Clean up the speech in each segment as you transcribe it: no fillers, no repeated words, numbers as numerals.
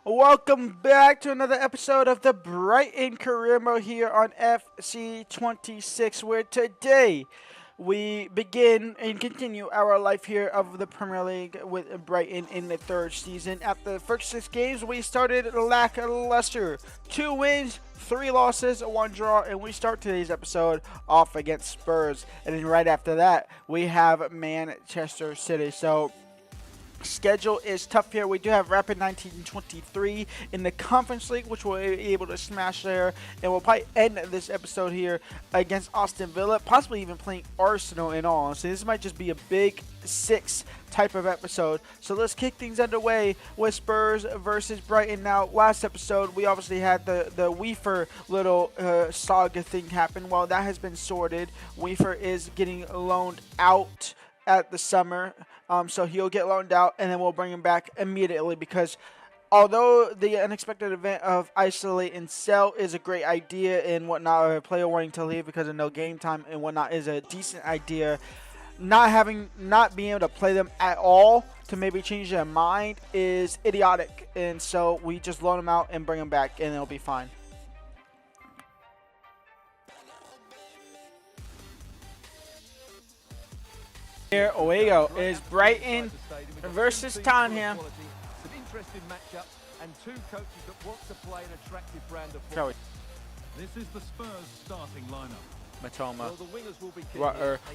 Welcome back to another episode of the Brighton Career Mode here on FC26, where today we begin and continue our life here of the Premier League with Brighton in the third season. After the first 6 games, we started lackluster. 2 wins, 3 losses, 1 draw, and we start today's episode off against Spurs. And then right after that, we have Manchester City. So schedule is tough here. We do have Rapid 1923 in the Conference League, which we'll be able to smash there. And we'll probably end this episode here against Aston Villa, possibly even playing Arsenal in all. So this might just be a big 6 type of episode. So let's kick things underway with Spurs versus Brighton. Now, last episode, we obviously had the Weaver little saga thing happen. Well, that has been sorted. Weaver is getting loaned out at the summer. So he'll get loaned out, and then we'll bring him back immediately because although the unexpected event of isolate and sell is a great idea and whatnot, or a player wanting to leave because of no game time and whatnot is a decent idea, not being able to play them at all to maybe change their mind is idiotic. And so we just loan them out and bring them back, and it'll be fine. Here we go. Is Brighton versus Tottenham. It's an interesting matchup and two coaches that want to play an attractive brand of football. This is the Spurs starting lineup. Matoma. Well, the wingers will be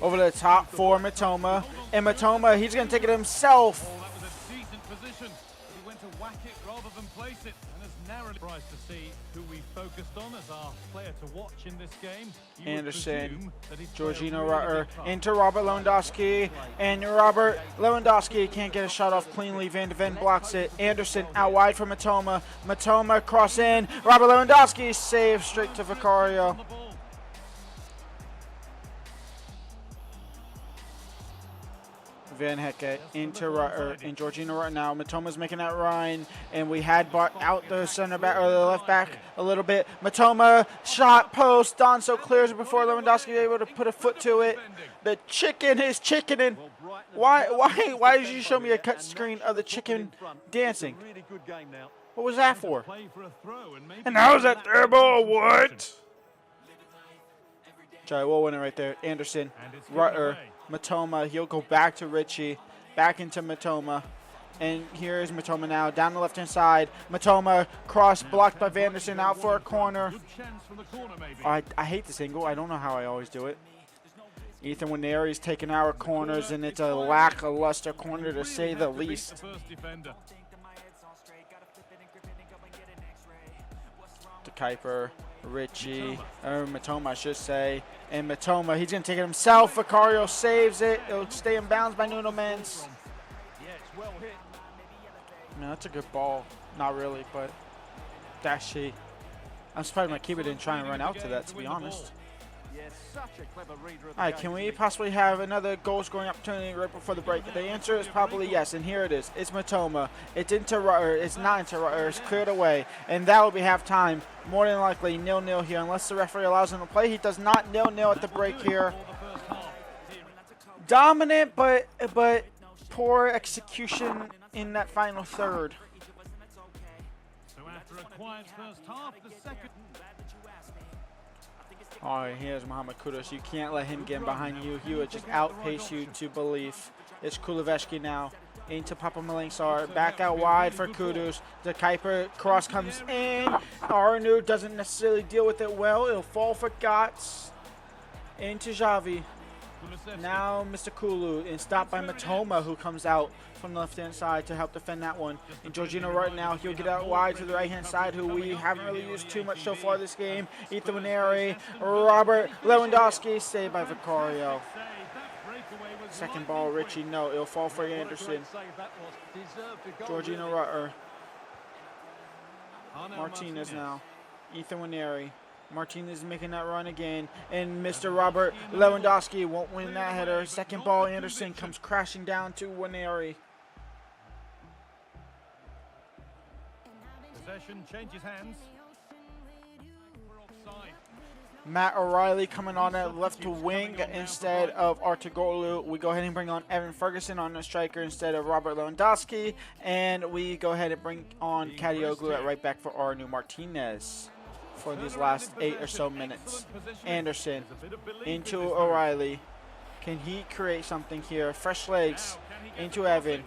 Over the top for Matoma. And Matoma, he's going to take it himself. Oh, that was a decent position. But he went to whack it rather than place it. And has narrowly surprised to see who we focused on as our player to watch in this game. Anderson, Georgino Rutter into Robert Lewandowski, and Robert Lewandowski can't get a shot off cleanly. Van de Ven blocks it. Anderson out wide for Matoma. Matoma cross in. Robert Lewandowski saves straight to Vicario. Van Hecke into Rutter and Georgino Rutter now. Matoma's making that run, and we had bought out the center back or the left back a little bit. Matoma shot post. Donso clears it before Lewandowski is able to put a foot to it. The chicken is chickening. Why did you show me a cut screen of the chicken dancing? What was that for? And how was that third ball? What? Sorry, we'll win it right there. Anderson, Rutter, Matoma, he'll go back to Richie, back into Matoma. And here is Matoma now, down the left-hand side. Matoma, cross blocked by Vanderson, out for a corner. I hate this angle. I don't know how I always do it. Ethan Winery's taking our corners, and it's a lackluster corner to say the least. To Kuiper, Richie, or Matoma I should say. And Matoma, he's going to take it himself. Vicario saves it. It'll stay in bounds by Nuno Mendes. Man, that's a good ball. Not really, but dashy. I'm surprised my keeper didn't try and run out to that, to be honest. Alright, can we possibly have another goal-scoring opportunity right before the break? The answer is probably yes, and here it is. It's Matoma. It's into Rutter. It's not into Rutter. It's cleared away, and that will be halftime. More than likely 0-0 here, unless the referee allows him to play. He does not 0-0 at the break here. Dominant, but poor execution in that final third. So after a quiet first half, the second. All right, here's Mohamed Kudus. You can't let him get behind you. He would just outpace you to belief. It's Kuleveshki now into Papa Malingsar. Back out wide for Kudus. The Kuiper cross comes in. Arnu doesn't necessarily deal with it well. It'll fall for Gotts. Into Xavi. Now Mr. Kulu, and stopped by Matoma, who comes out from the left-hand side to help defend that one. And Georgino right now, he'll get out wide to the right-hand side, who we haven't really used too much so far this game. Ethan Winery, Robert Lewandowski, saved by Vicario. Second ball, Richie, no, it'll fall for Anderson. Georgino Rutter. Martinez now. Ethan Winery. Martinez is making that run again, and Mr. Robert Lewandowski won't win that header. Second ball, Anderson comes crashing down to Winery. Possession changes hands. We're offside. Matt O'Reilly coming on at left to wing instead of Artugolu. We go ahead and bring on Evan Ferguson on the striker instead of Robert Lewandowski. And we go ahead and bring on Kadioglu at right back for Arnu Martinez for these last 8 or so minutes. Anderson into O'Reilly. Can he create something here? Fresh legs into Evan.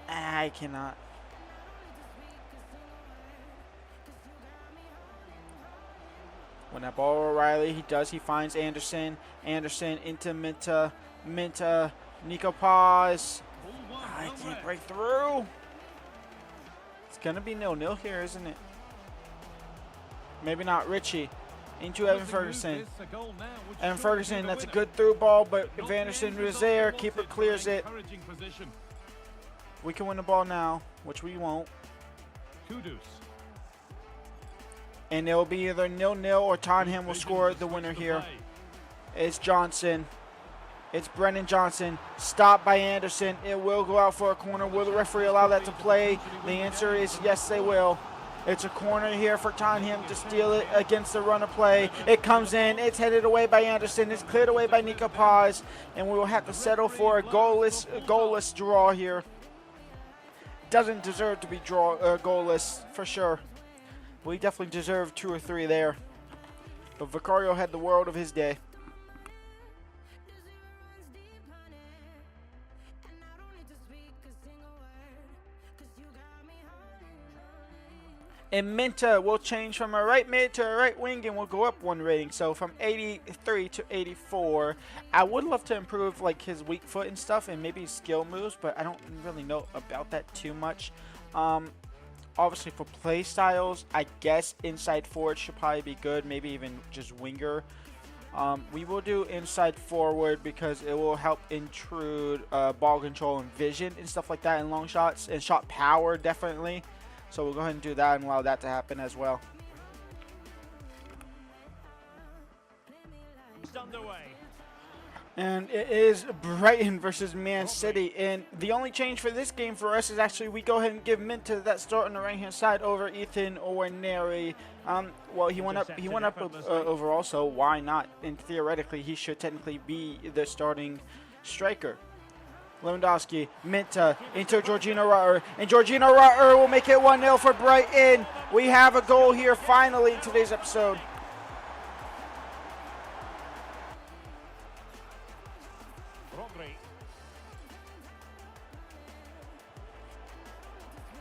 I cannot. When that ball O'Reilly, he does. He finds Anderson. Anderson into Minta. Minta. Nico Paz. I can't break through. It's going to be 0-0 here, isn't it? Maybe not. Richie. Into Evan Ferguson. Evan Ferguson, that's a good through ball, but if Anderson was there, keeper clears it. We can win the ball now, which we won't. And it will be either 0-0 or Tottenham will score the winner here. It's Johnson. It's Brennan Johnson. Stopped by Anderson. It will go out for a corner. Will the referee allow that to play? The answer is yes, they will. It's a corner here for Tottenham to steal it against the run of play. It comes in. It's headed away by Anderson. It's cleared away by Nico Paz. And we will have to settle for a goalless draw here. Doesn't deserve to be goalless for sure. We definitely deserve 2 or 3 there. But Vicario had the world of his day. And Minta will change from a right mid to a right wing and will go up 1 rating. So from 83 to 84. I would love to improve like his weak foot and stuff and maybe skill moves, but I don't really know about that too much. Obviously for play styles, I guess inside forward should probably be good. Maybe even just winger. We will do inside forward because it will help intrude ball control and vision and stuff like that in long shots. And shot power definitely. So we'll go ahead and do that and allow that to happen as well. It's underway. And it is Brighton versus Man City. And the only change for this game for us is actually we go ahead and give Minta that start on the right-hand side over Ethan Oweneri. Well, he went up overall, so why not? And theoretically, he should technically be the starting striker. Lewandowski, Minta, into Georgina Rutter. And Georgina Rutter will make it 1-0 for Brighton. We have a goal here finally in today's episode.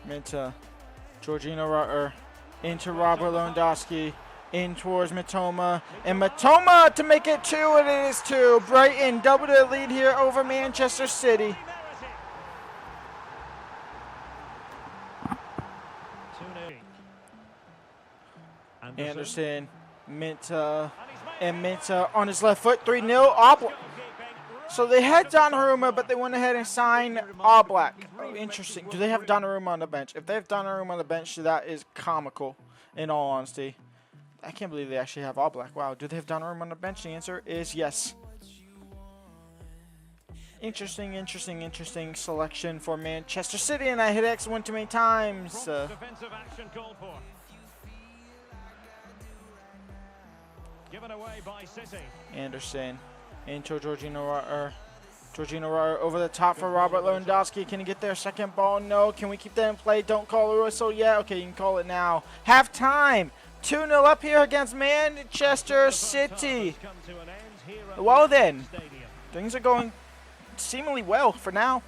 Minta, Georgina Rutter, into Robert Lewandowski, in towards Matoma, and Matoma to make it 2, and it is 2. Brighton double the lead here over Manchester City. Anderson, Minta, and Minta on his left foot, 3-0. So they had Donnarumma, but they went ahead and signed Oblak. Oh, interesting. Do they have Donnarumma on the bench? If they have Donnarumma on the bench, that is comical, in all honesty. I can't believe they actually have Oblak. Wow. Do they have Donnarumma on the bench? The answer is yes. Interesting, interesting, interesting selection for Manchester City, and I hit X 1 too many times. Defensive action called for. Given away by City. Anderson into Georgina Rutter. Georgina Rutter over the top for Robert Lewandowski. Can he get their second ball? No. Can we keep that in play? Don't call the whistle yet. Okay, you can call it now. Half time. 2-0 up here against Manchester City. Well then, things are going seemingly well for now.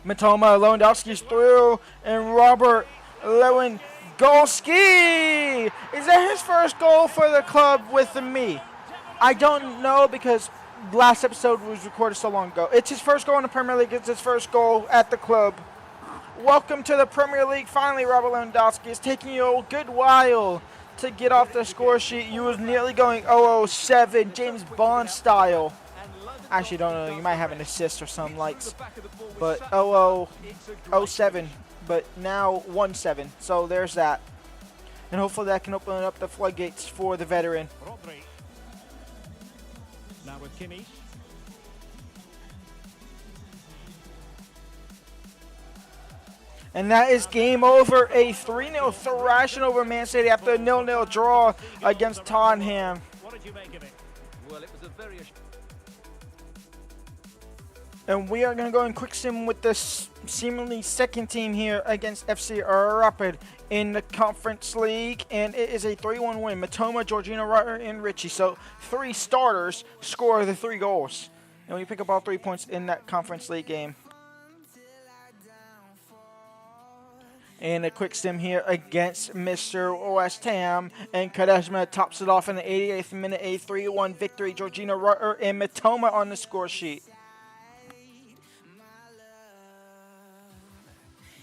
Matoma, Lewandowski's through, and Robert Lewandowski! Is that his first goal for the club with me? I don't know because last episode was recorded so long ago. It's his first goal in the Premier League. It's his first goal at the club. Welcome to the Premier League. Finally, Robert Lewandowski. It's taking you a good while to get off the score sheet. You was nearly going 007, James Bond style. Actually, don't know. You might have an assist or some likes. But 007. But now 1-7. So there's that. And hopefully that can open up the floodgates for the veteran. Now with Kimmich. And that is game over. A 3-0 thrashing over Man City after a 0-0 draw against Tottenham. What did you make of it? Well, it was a very... And we are going to go in quick sim with this seemingly second team here against FC Rapid in the Conference League. And it is a 3-1 win. Matoma, Georgina Rutter, and Richie. So 3 starters score the 3 goals. And we pick up all 3 points in that Conference League game. And a quick sim here against Mr. West Ham. And Kadeshma tops it off in the 88th minute. A 3-1 victory. Georgina Rutter and Matoma on the score sheet.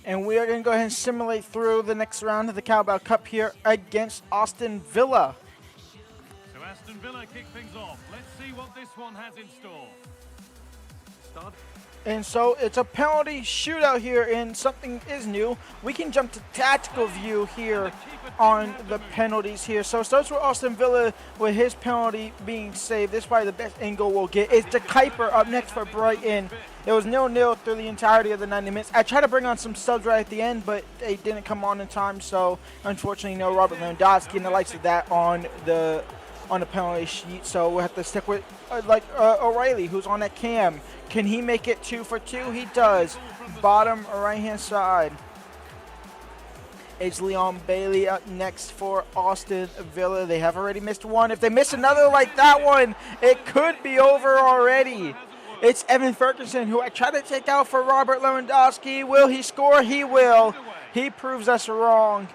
And we are going to go ahead and simulate through the next round of the Carabao Cup here against Aston Villa. So Aston Villa kick things off. Let's see what this one has in store. Start. And so it's a penalty shootout here, and something is new. We can jump to tactical view here on the penalties here. So it starts with Aston Villa with his penalty being saved. This is probably the best angle we'll get. It's the Kuiper up next for Brighton. It was 0-0 through the entirety of the 90 minutes. I tried to bring on some subs right at the end, but they didn't come on in time. So unfortunately, no Robert Lewandowski and the likes of that on the penalty sheet. So we'll have to stick with O'Reilly, who's on that cam. Can he make it 2 for 2? He does. Bottom right-hand side. It's Leon Bailey up next for Aston Villa. They have already missed one. If they miss another like that one, it could be over already. It's Evan Ferguson, who I tried to take out for Robert Lewandowski. Will he score? He will. He proves us wrong.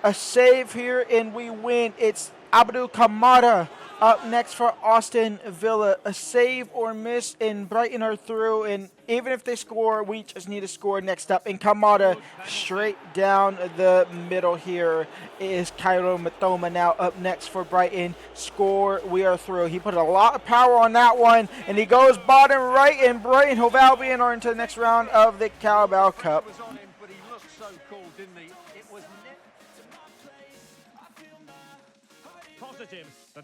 A save here, and we win. It's Abdul Kamara up next for Aston Villa. A save or miss, and Brighton are through. And even if they score, we just need to score next up. And Kamara straight down the middle here is Cairo Matoma now up next for Brighton. Score, we are through. He put a lot of power on that one, and he goes bottom right, and Brighton Hove Albion are into the next round of the Carabao Cup.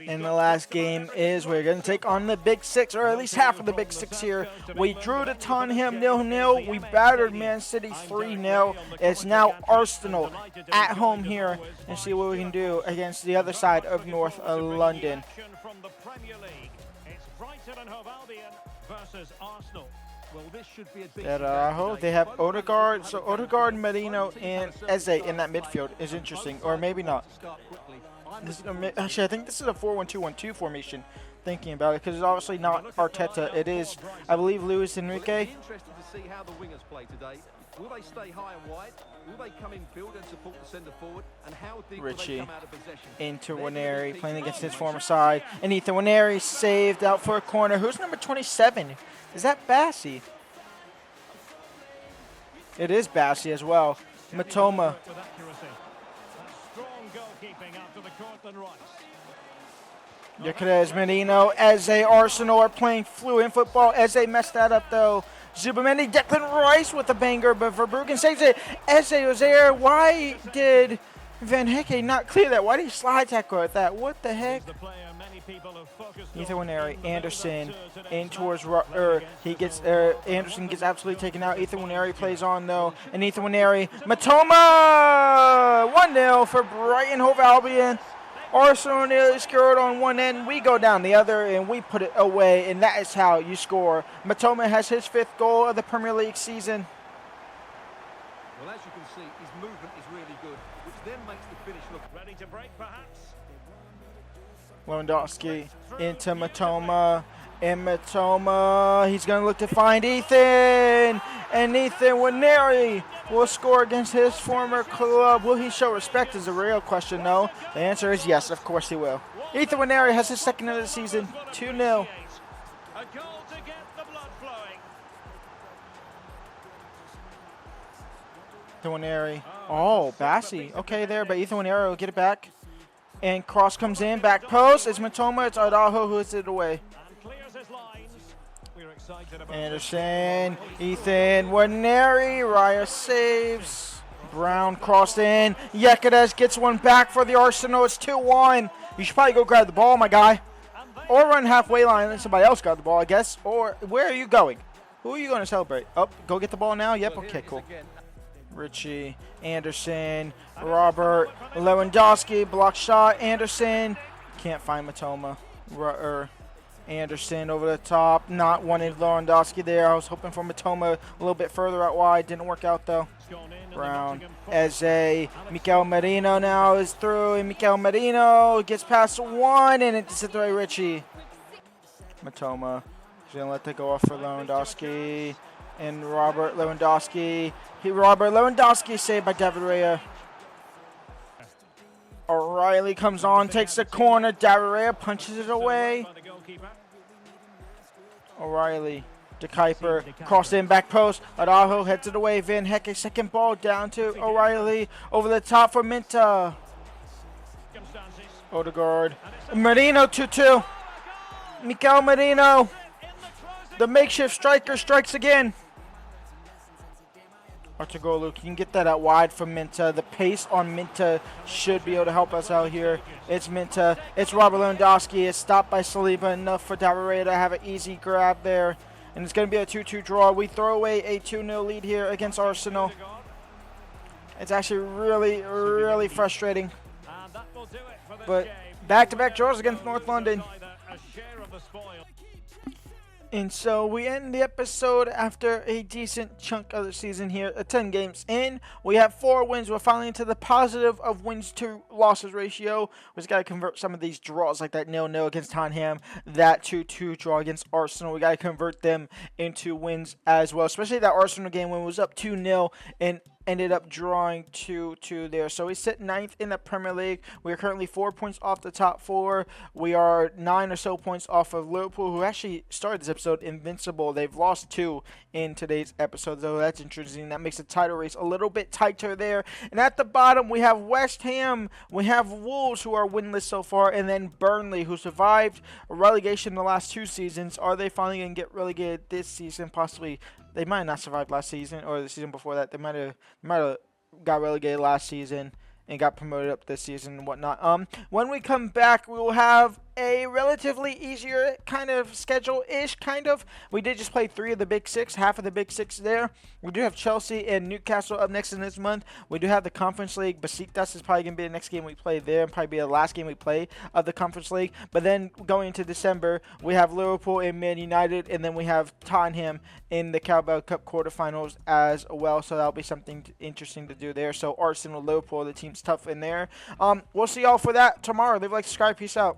And the last game is we're going to take on the Big Six, or at least half of the Big Six here. We drew to Tottenham 0-0. We battered Man City 3-0. It's now Arsenal at home here, and see what we can do against the other side of North London. They have Odegaard. So Odegaard, Merino, and Eze in that midfield is interesting, or maybe not. Actually, I think this is a 4-1-2-1-2 formation, thinking about it, because it's obviously not Arteta. It is, I believe, Luis Enrique. Interested to see how the wingers play today. Will they stay high and wide? Will they come in field and support the centre forward? And how deep will they come out of possession? Into Waneri, playing against his former side. And Ethan Waneri saved out for a corner. Who's number 27? Is that Bassi? It is Bassi as well. Matoma. Yaquez Merino, Eze, Arsenal are playing fluent football. Eze messed that up though. Zubamendi, Declan Rice with a banger, but Verbruggen saves it. Eze was there. Why did Van Hecke not clear that? Why did he slide tackle at that? What the heck? Ethan Waneri, Anderson in towards Anderson gets absolutely taken out. Ethan Waneri plays on though, and Ethan Waneri, Matoma, 1-0 for Brighton Hove Albion. Arsenal nearly scored on one end. We go down the other, and we put it away, and that is how you score. Matoma has his 5th goal of the Premier League season. Well, as you can see, his movement is really good, which then makes the finish look ready to break, perhaps. Lewandowski into Matoma. And Matoma, he's going to look to find Ethan. And Ethan Waneri will score against his former club. Will he show respect is a real question, though. The answer is yes, of course he will. Ethan Waneri has his 2nd of the season, 2-0. Ethan Waneri. Oh, Bassi. Okay there, but Ethan Waneri will get it back. And cross comes in, back post. It's Matoma, it's Araujo who hits it away. Anderson, Ethan Waneri, Raya saves. Brown crossed in. Yekedes gets one back for the Arsenal. It's 2-1. You should probably go grab the ball, my guy. Or run halfway line and let somebody else grab the ball, I guess. Or where are you going? Who are you going to celebrate? Oh, go get the ball now? Yep, okay, cool. Richie, Anderson, Robert, Lewandowski, block shot, Anderson, can't find Matoma. Anderson over the top, not wanting Lewandowski there. I was hoping for Matoma a little bit further out wide, didn't work out though. Brown, Eze, Mikel Merino now is through, and Mikel Merino gets past one, and it's hit the right Richie. Matoma, he's gonna let that go off for Lewandowski, and Robert Lewandowski. Robert Lewandowski saved by David Raya. O'Reilly comes on, takes the corner. David Raya punches it away. O'Reilly, De Kuiper, crossed in back post. Araujo heads it away. Van Hecke, second ball down to O'Reilly. Over the top for Minta. Odegaard. Merino 2-2. Mikel Merino, the makeshift striker, strikes again. Artogolu can get that out wide from Minta. The pace on Minta should be able to help us out here. It's Minta. It's Robert Lewandowski. It's stopped by Saliba. Enough for David to have an easy grab there. And it's going to be a 2-2 draw. We throw away a 2-0 lead here against Arsenal. It's actually really, really frustrating. But back-to-back draws against North London. And so we end the episode after a decent chunk of the season here, 10 games in. We have 4 wins. We're finally into the positive of wins to losses ratio. We just got to convert some of these draws like that 0-0 against Tottenham, that 2-2 draw against Arsenal. We got to convert them into wins as well, especially that Arsenal game when it was up 2-0 and ended up drawing 2-2 there. So we sit 9th in the Premier League. We are currently 4 points off the top 4. We are 9 or so points off of Liverpool, who actually started this episode invincible. They've lost 2 in today's episode, though. That's interesting. That makes the title race a little bit tighter there. And at the bottom, we have West Ham. We have Wolves, who are winless so far, and then Burnley, who survived relegation in the last 2 seasons. Are they finally going to get relegated this season? Possibly. They might have not survived last season or the season before that. They might have got relegated last season and got promoted up this season and whatnot. When we come back, we will have a relatively easier kind of schedule-ish, kind of. We did just play 3 of the Big 6, half of the Big 6 there. We do have Chelsea and Newcastle up next in this month. We do have the Conference League. Besiktas is probably going to be the next game we play there and probably be the last game we play of the Conference League. But then going into December, we have Liverpool and Man United, and then we have Tottenham in the Carabao Cup quarterfinals as well. So that'll be something interesting to do there. So Arsenal, Liverpool, the team's tough in there. We'll see y'all for that tomorrow. Leave a like, subscribe. Peace out.